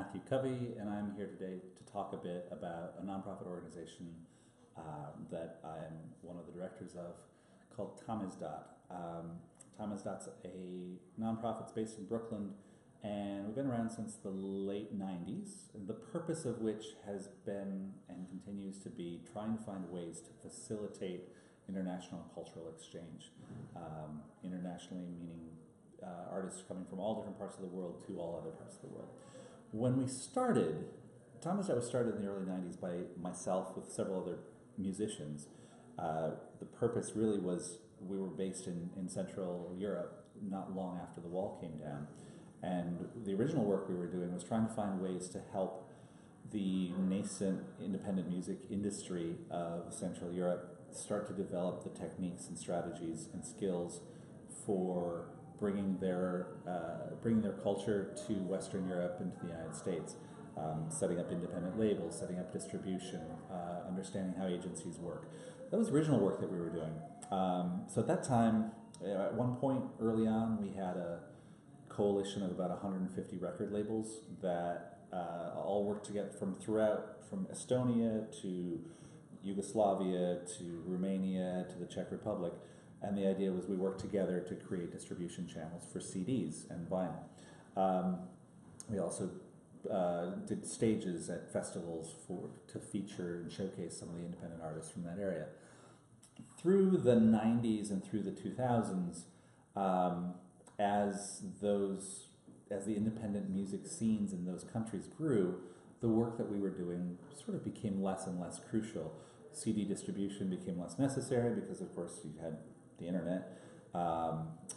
Matthew Covey, and I'm here today to talk a bit about a nonprofit organization that I'm one of the directors of called Tamizdat. Tamizdat's a nonprofit that's based in Brooklyn, and we've been around since the late 90s, the purpose of which has been and continues to be trying to find ways to facilitate international cultural exchange. Internationally meaning artists coming from all different parts of the world to all other parts of the world. When we started, Tamizdat was started in the early 90s by myself with several other musicians. The purpose really was we were based in Central Europe not long after the wall came down. And the original work we were doing was trying to find ways to help the nascent independent music industry of Central Europe start to develop the techniques and strategies and skills for bringing their culture to Western Europe and to the United States, setting up independent labels, setting up distribution, understanding how agencies work. That was the original work that we were doing. So at that time, at one point early on, we had a coalition of about 150 record labels that all worked together from Estonia to Yugoslavia to Romania to the Czech Republic. And the idea was we worked together to create distribution channels for CDs and vinyl. We also did stages at festivals to feature and showcase some of the independent artists from that area. Through the 90s and through the 2000s, as the independent music scenes in those countries grew, the work that we were doing sort of became less and less crucial. CD distribution became less necessary because, of course, you had the internet,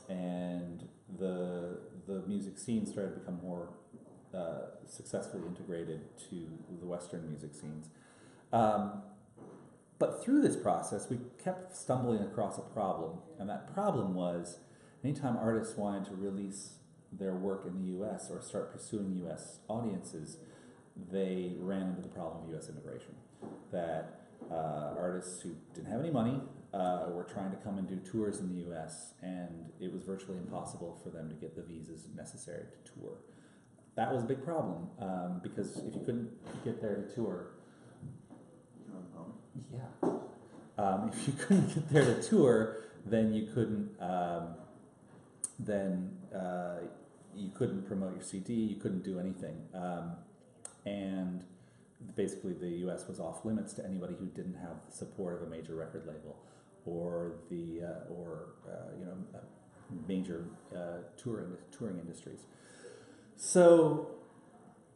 and the music scene started to become more successfully integrated to the Western music scenes. But through this process, we kept stumbling across a problem, and that problem was anytime artists wanted to release their work in the U.S. or start pursuing U.S. audiences, they ran into the problem of U.S. immigration. That artists who didn't have any money were trying to come and do tours in the U.S., and it was virtually impossible for them to get the visas necessary to tour. That was a big problem because if you couldn't get there to tour, if you couldn't get there to tour, then you couldn't promote your CD. You couldn't do anything, and basically the U.S. was off limits to anybody who didn't have the support of a major record label or major touring industries. So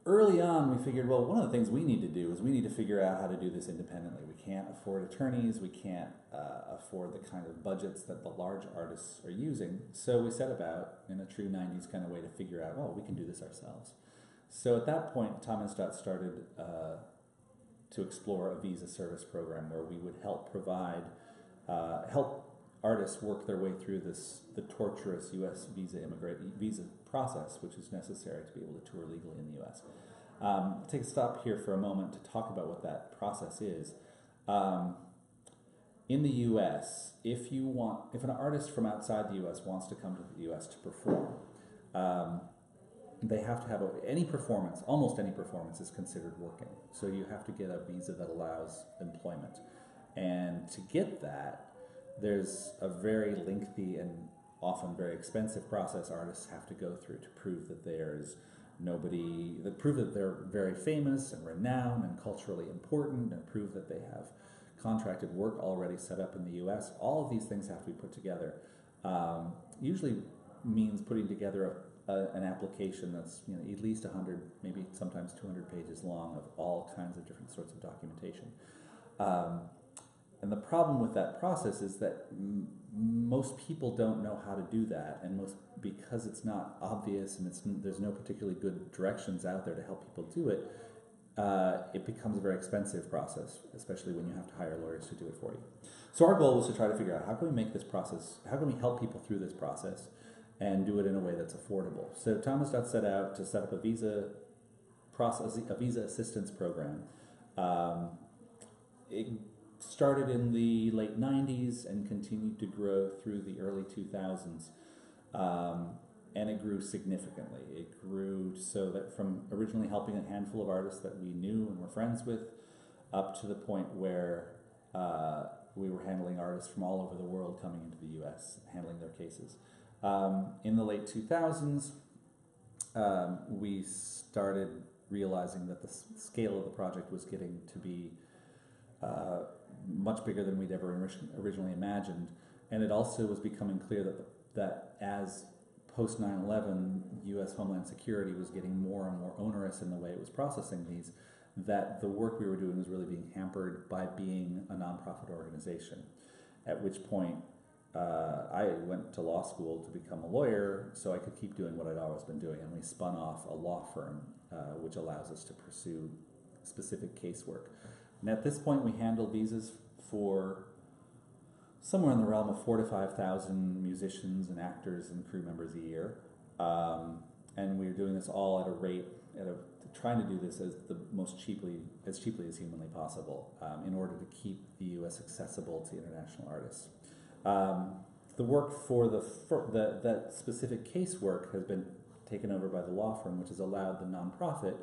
early on, we figured, well, one of the things we need to do is we need to figure out how to do this independently. We can't afford attorneys. We can't afford the kind of budgets that the large artists are using. So we set about, in a true 90s kind of way, to figure out, well, we can do this ourselves. So at that point, Tamizdat started to explore a visa service program where we would help artists work their way through the torturous U.S. visa process, which is necessary to be able to tour legally in the U.S. Take a stop here for a moment to talk about what that process is. In the U.S., if an artist from outside the U.S. wants to come to the U.S. to perform, they have to have almost any performance is considered working. So you have to get a visa that allows employment. And to get that, there's a very lengthy and often very expensive process artists have to go through to prove that prove that they're very famous and renowned and culturally important, and prove that they have contracted work already set up in the U.S. All of these things have to be put together. Usually means putting together an application that's at least 100, maybe sometimes 200 pages long of all kinds of different sorts of documentation. And the problem with that process is that most people don't know how to do that, and because it's not obvious and there's no particularly good directions out there to help people do it, it becomes a very expensive process, especially when you have to hire lawyers to do it for you. So our goal was to try to figure out how can we help people through this process and do it in a way that's affordable. So Tamizdat set out to set up a visa assistance program. It started in the late 90s and continued to grow through the early 2000s. and it grew significantly. It grew so that from originally helping a handful of artists that we knew and were friends with, up to the point where we were handling artists from all over the world coming into the U.S., handling their cases. In the late 2000s, we started realizing that the scale of the project was getting to be much bigger than we'd ever originally imagined, and it also was becoming clear that as post 9/11 U.S. Homeland Security was getting more and more onerous in the way it was processing these, that the work we were doing was really being hampered by being a nonprofit organization. At which point, I went to law school to become a lawyer so I could keep doing what I'd always been doing, and we spun off a law firm which allows us to pursue specific casework. And at this point, we handle visas for somewhere in the realm of 4,000 to 5,000 musicians and actors and crew members a year, and we're doing this all at a rate trying to do this as cheaply as humanly possible, in order to keep the U.S. accessible to international artists. The work for that specific casework has been taken over by the law firm, which has allowed the nonprofit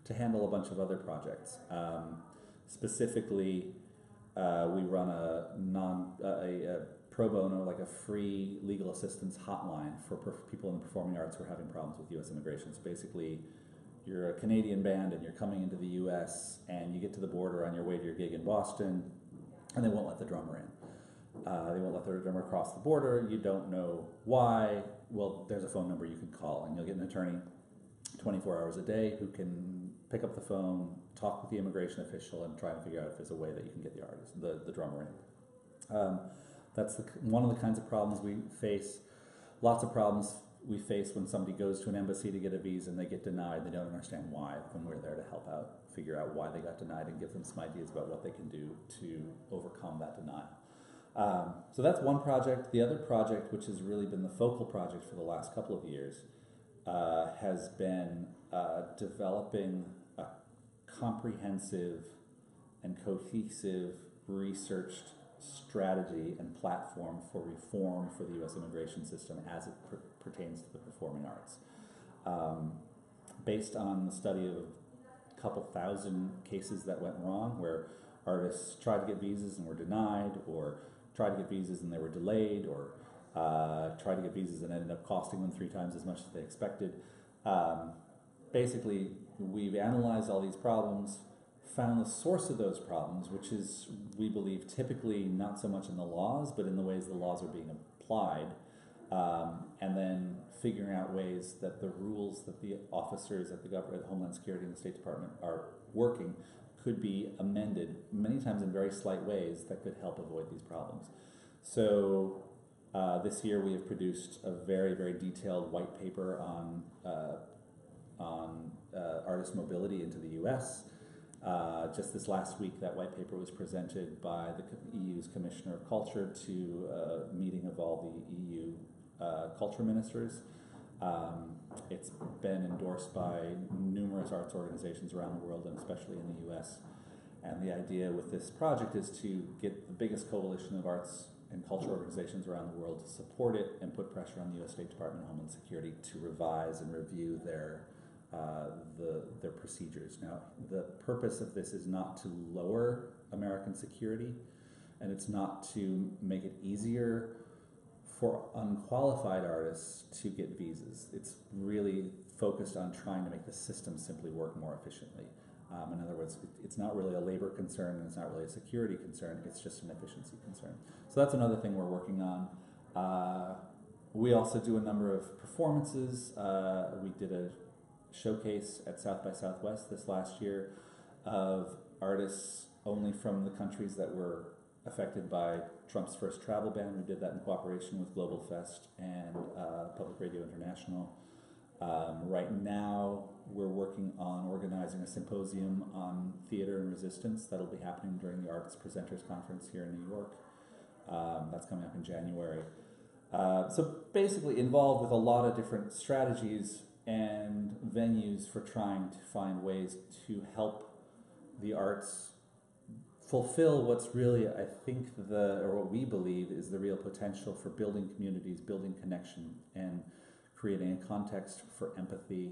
to handle a bunch of other projects. Specifically, we run a pro bono, like a free legal assistance hotline for people in the performing arts who are having problems with U.S. immigration. So basically, you're a Canadian band and you're coming into the U.S. and you get to the border on your way to your gig in Boston, and they won't let the drummer in. They won't let the drummer cross the border. You don't know why. Well, there's a phone number you can call, and you'll get an attorney 24 hours a day who can pick up the phone, talk with the immigration official, and try and figure out if there's a way that you can get the drummer in. That's one of the kinds of problems we face. Lots of problems we face when somebody goes to an embassy to get a visa and they get denied. They don't understand why, and we're there to help out, figure out why they got denied, and give them some ideas about what they can do to overcome that denial. So that's one project. The other project, which has really been the focal project for the last couple of years, has been developing a comprehensive and cohesive researched strategy and platform for reform for the U.S. immigration system as it pertains to the performing arts. Based on the study of a couple thousand cases that went wrong, where artists tried to get visas and were denied, or tried to get visas and they were delayed, or tried to get visas and ended up costing them 3 times as much as they expected. Basically, we've analyzed all these problems, found the source of those problems, which is, we believe, typically not so much in the laws, but in the ways the laws are being applied, and then figuring out ways that the rules that the officers at the government, Homeland Security and the State Department are working could be amended, many times in very slight ways that could help avoid these problems. So this year we have produced a very, very detailed white paper on artist mobility into the U.S. Just this last week, that white paper was presented by the EU's Commissioner of Culture to a meeting of all the EU culture ministers. It's been endorsed by numerous arts organizations around the world, and especially in the U.S. And the idea with this project is to get the biggest coalition of arts and culture organizations around the world to support it and put pressure on the U.S. State Department and Homeland Security to revise and review their procedures. Now, the purpose of this is not to lower American security, and it's not to make it easier for unqualified artists to get visas. It's really focused on trying to make the system simply work more efficiently. In other words, it's not really a labor concern, and it's not really a security concern, it's just an efficiency concern. So that's another thing we're working on. We also do a number of performances. We did a showcase at South by Southwest this last year of artists only from the countries that were affected by Trump's first travel ban. We did that in cooperation with Global Fest and Public Radio International. Right now, we're working on organizing a symposium on theater and resistance that'll be happening during the Arts Presenters Conference here in New York. That's coming up in January. So basically involved with a lot of different strategies and venues for trying to find ways to help the arts fulfill what's really, I think, or what we believe is the real potential for building communities, building connection, and creating a context for empathy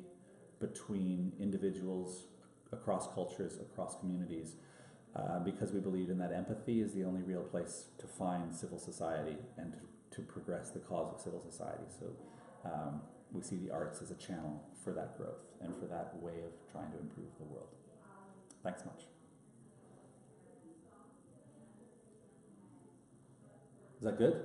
between individuals across cultures, across communities, because we believe in that empathy is the only real place to find civil society and to progress the cause of civil society. So we see the arts as a channel for that growth and for that way of trying to improve the world. Thanks much. Is that good?